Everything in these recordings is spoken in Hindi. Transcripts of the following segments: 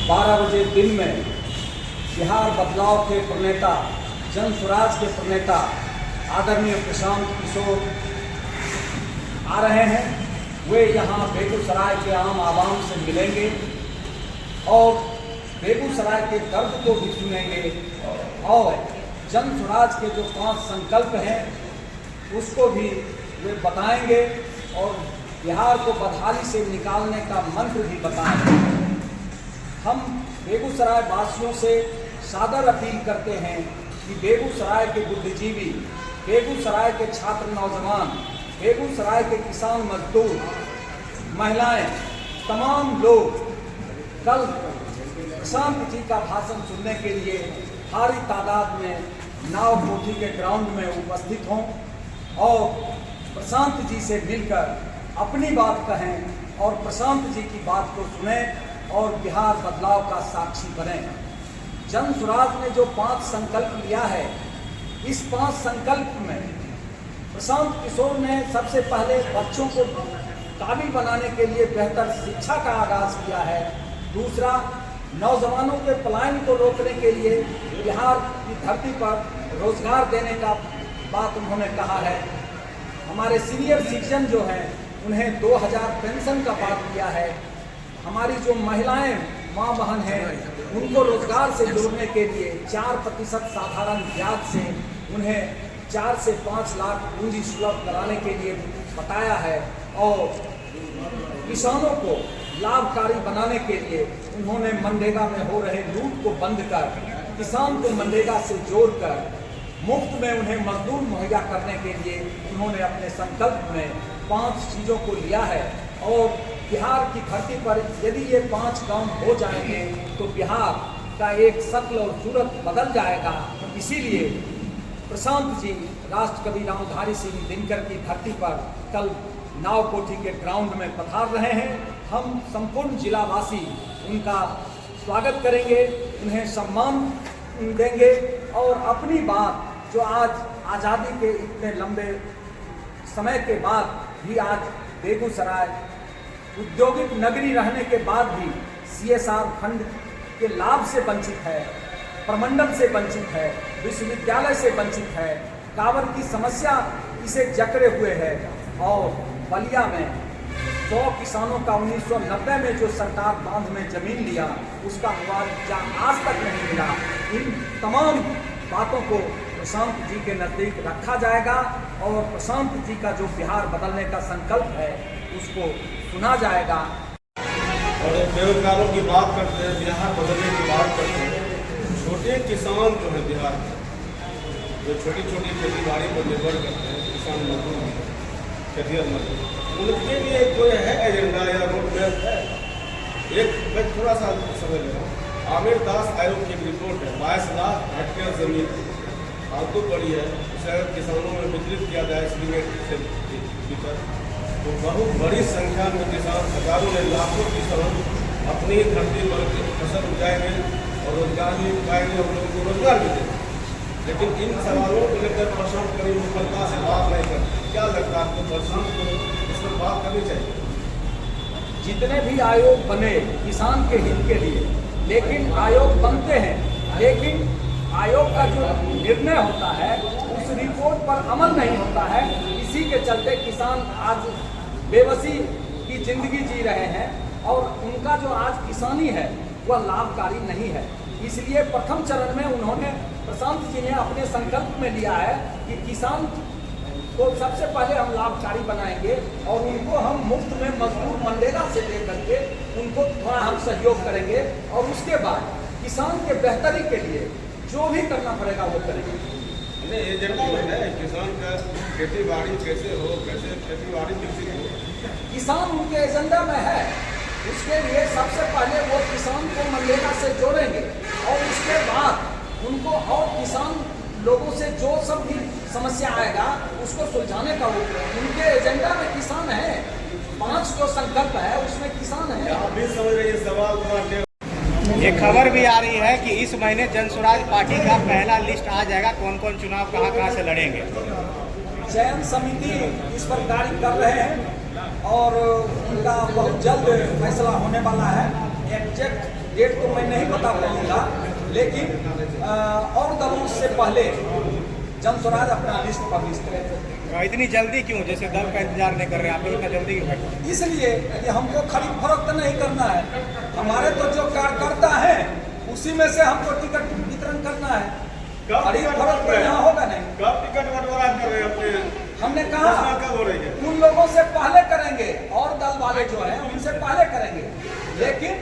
12 बजे दिन में बिहार बदलाव के प्रणेता, जन स्वराज के प्रणेता आदरणीय प्रशांत किशोर आ रहे हैं। वे यहाँ बेगूसराय के आम आवाम से मिलेंगे और बेगूसराय के दर्द को भी सुनेंगे और जन स्वराज के जो 5 संकल्प हैं उसको भी वे बताएंगे और बिहार को बदहाली से निकालने का मंत्र भी बताएंगे। हम बेगूसराय वासियों से सादर अपील करते हैं कि बेगूसराय के बुद्धिजीवी, बेगूसराय के छात्र नौजवान, बेगूसराय के किसान मजदूर, महिलाएं, तमाम लोग कल प्रशांत जी का भाषण सुनने के लिए भारी तादाद में नाव कोठी के ग्राउंड में उपस्थित हों और प्रशांत जी से मिलकर अपनी बात कहें और प्रशांत जी की बात को सुनें और बिहार बदलाव का साक्षी बनें। जन स्वराज ने जो 5 संकल्प लिया है, इस 5 संकल्प में प्रशांत किशोर ने सबसे पहले बच्चों को काबिल बनाने के लिए बेहतर शिक्षा का आगाज किया है। दूसरा, नौजवानों के पलायन को रोकने के लिए बिहार की धरती पर रोजगार देने का बात उन्होंने कहा है। हमारे सीनियर सिटीजन जो हैं उन्हें 2000 पेंशन का बात किया है। हमारी जो महिलाएं माँ बहन हैं उनको रोजगार से जोड़ने के लिए 4% साधारण ब्याज से उन्हें 4 से 5 लाख पूंजी सुलभ कराने के लिए बताया है और किसानों को लाभकारी बनाने के लिए उन्होंने मनरेगा में हो रहे लूट को बंद कर किसान को मनरेगा से जोड़कर मुफ्त में उन्हें मजदूर मुहैया करने के लिए उन्होंने अपने संकल्प में 5 चीज़ों को लिया है और बिहार की धरती पर यदि ये 5 काम हो जाएंगे तो बिहार का एक शक्ल और सूरत बदल जाएगा। इसीलिए प्रशांत जी राष्ट्रकवि रामधारी सिंह दिनकर की धरती पर कल नाव कोठी के ग्राउंड में पधार रहे हैं। हम संपूर्ण जिलावासी उनका स्वागत करेंगे, उन्हें सम्मान देंगे और अपनी बात जो आज आज़ादी के इतने लंबे समय के बाद भी आज बेगूसराय औद्योगिक नगरी रहने के बाद भी CSR फंड के लाभ से वंचित है, प्रमंडल से वंचित है, विश्वविद्यालय से वंचित है, कांवर की समस्या इसे जकड़े हुए है और बलिया में 100 किसानों का 1990 में जो सरकार बांध में जमीन लिया उसका मुआवजा आज तक नहीं मिला। इन तमाम बातों को प्रशांत जी के नज़दीक रखा जाएगा और प्रशांत जी का जो बिहार बदलने का संकल्प है उसको सुना जाएगा। और बेरोजगारों की बात करते हैं, बिहार बदलने की बात करते हैं। छोटे किसान जो है बिहार में, जो छोटी छोटी खेती बाड़ी पर निर्भर करते हैं, किसान मजदूर, खेतिहर मजदूर, उनके लिए कोई है एजेंडा या रोड मैप है? एक मैं थोड़ा सा समझ ले रहा हूँ। आमिर दास आयोग की एक रिपोर्ट है, 22 लाख हेक्टेयर जमीन फालतू पड़ी है, उसे अगर किसानों में वितरित किया जाए एस्टीमेट से भीतर तो बहुत बड़ी संख्या में किसान, हजारों ने लाखों किसान अपनी धरती पर फसल उगाएंगे और रोजगार भी उगाएंगे और लोगों को रोजगार भी देंगे। लेकिन इन सवालों को लेकर प्रशांत कभी मुखरता से बात नहीं करते। क्या लगता है आपको, प्रशांत को इस पर बात करनी चाहिए? जितने भी आयोग बने किसान के हित के लिए, लेकिन आयोग बनते हैं, लेकिन आयोग का जो निर्णय होता है उस रिपोर्ट पर अमल नहीं होता है। इसी के चलते किसान आज बेबसी की जिंदगी जी रहे हैं और उनका जो आज किसानी है वह लाभकारी नहीं है। इसलिए प्रथम चरण में उन्होंने, प्रशांत जी ने अपने संकल्प में लिया है कि किसान को सबसे पहले हम लाभकारी बनाएंगे और उनको हम मुफ्त में मजदूर मनरेगा से दे करके उनको थोड़ा हम सहयोग करेंगे और उसके बाद किसान के बेहतरी के लिए जो भी करना पड़ेगा वो करेंगे। एजेंडा में है किसान का खेती बाड़ी कैसे हो, कैसे खेती बाड़ी विकसित हो, किसान उनके एजेंडा में है। उसके लिए सबसे पहले वो किसान को मनरेगा से जोड़ेंगे और उसके बाद उनको और किसान लोगों से जो सब भी समस्या आएगा उसको सुलझाने का वो उनके एजेंडा में किसान है। 5 जो संकल्प है उसमें किसान है। आप भी समझ रहे हैं सवाल। ये खबर भी आ रही है कि इस महीने जन स्वराज पार्टी का पहला लिस्ट आ जाएगा, कौन कौन चुनाव कहाँ से लड़ेंगे। चयन समिति इस पर कार्य कर रहे हैं और उनका बहुत जल्द फैसला होने वाला है। एग्जैक्ट डेट तो मैं नहीं बता पाऊंगा, लेकिन और दलों से पहले जन स्वराज अपना लिस्ट पब्लिश करेगा। इतनी जल्दी क्यों, जैसे दल का इंतजार नहीं कर रहे आप लोग, इतना जल्दी क्यों बैठे? इसलिए कि हमको खरीद फरोख्त नहीं करना है, हमारे तो जो कार्यकर्ता है उसी में से हमको टिकट वितरण करना है। खरीद फरोख्त यहाँ होगा नहीं। कब टिकट बंटवारा कर रहे हैं अपने? हमने कहा कब हो रही है? उन लोगों से पहले करेंगे और दल वाले जो हैं उनसे पहले करेंगे, लेकिन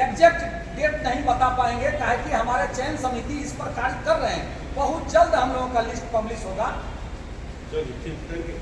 एग्जैक्ट डेट नहीं बता पाएंगे, काहे कि हमारे चयन समिति इस पर कार्य कर रहे हैं। बहुत जल्द हम लोगों का लिस्ट पब्लिश होगा। चलिए ठीक, थैंक यू।